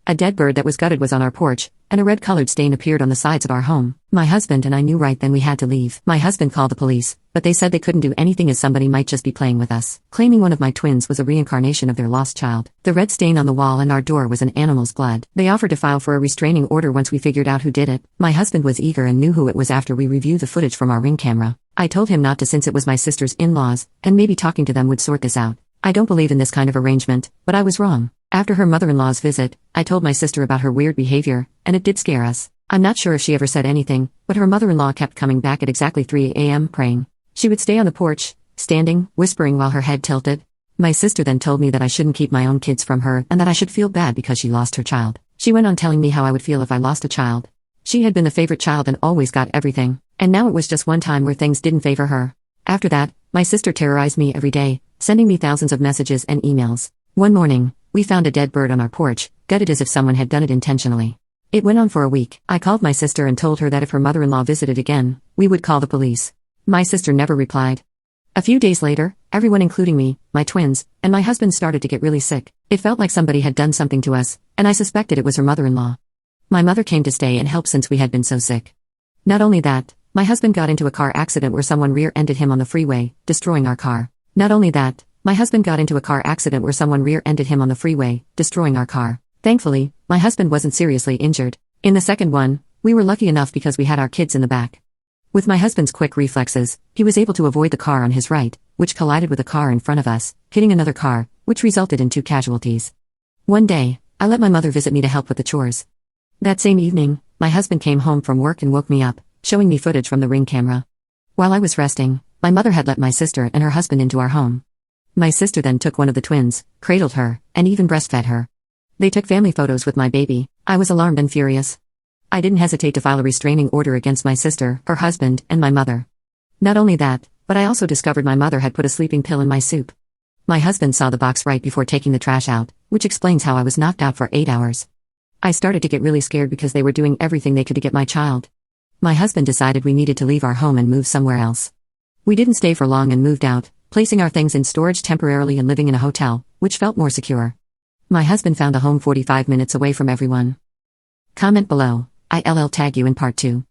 A dead bird that was gutted was on our porch, and a red-colored stain appeared on the sides of our home. My husband and I knew right then we had to leave. My husband called the police, but they said they couldn't do anything as somebody might just be playing with us, claiming one of my twins was a reincarnation of their lost child. The red stain on the wall and our door was an animal's blood. They offered to file for a restraining order once we figured out who did it. My husband was eager and knew who it was after we reviewed the footage from our Ring camera. I told him not to since it was my sister's in-laws, and maybe talking to them would sort this out. I don't believe in this kind of arrangement, but I was wrong. After her mother-in-law's visit, I told my sister about her weird behavior, and it did scare us. I'm not sure if she ever said anything, but her mother-in-law kept coming back at exactly 3 a.m. praying. She would stay on the porch, standing, whispering while her head tilted. My sister then told me that I shouldn't keep my own kids from her and that I should feel bad because she lost her child. She went on telling me how I would feel if I lost a child. She had been the favorite child and always got everything, and now it was just one time where things didn't favor her. After that, my sister terrorized me every day, sending me thousands of messages and emails. One morning, we found a dead bird on our porch, gutted as if someone had done it intentionally. It went on for a week. I called my sister and told her that if her mother-in-law visited again, we would call the police. My sister never replied. A few days later, everyone including me, my twins, and my husband started to get really sick. It felt like somebody had done something to us, and I suspected it was her mother-in-law. My mother came to stay and help since we had been so sick. Not only that, my husband got into a car accident where someone rear-ended him on the freeway, destroying our car. Not only that, my husband got into a car accident where someone rear-ended him on the freeway, destroying our car. Thankfully, my husband wasn't seriously injured. In the second one, we were lucky enough because we had our kids in the back. With my husband's quick reflexes, he was able to avoid the car on his right, which collided with a car in front of us, hitting another car, which resulted in 2 casualties. One day, I let my mother visit me to help with the chores. That same evening, my husband came home from work and woke me up, showing me footage from the Ring camera. While I was resting, my mother had let my sister and her husband into our home. My sister then took one of the twins, cradled her, and even breastfed her. They took family photos with my baby. I was alarmed and furious. I didn't hesitate to file a restraining order against my sister, her husband, and my mother. Not only that, but I also discovered my mother had put a sleeping pill in my soup. My husband saw the box right before taking the trash out, which explains how I was knocked out for 8 hours. I started to get really scared because they were doing everything they could to get my child. My husband decided we needed to leave our home and move somewhere else. We didn't stay for long and moved out, placing our things in storage temporarily and living in a hotel, which felt more secure. My husband found a home 45 minutes away from everyone. Comment below. I'll tag you in part 2.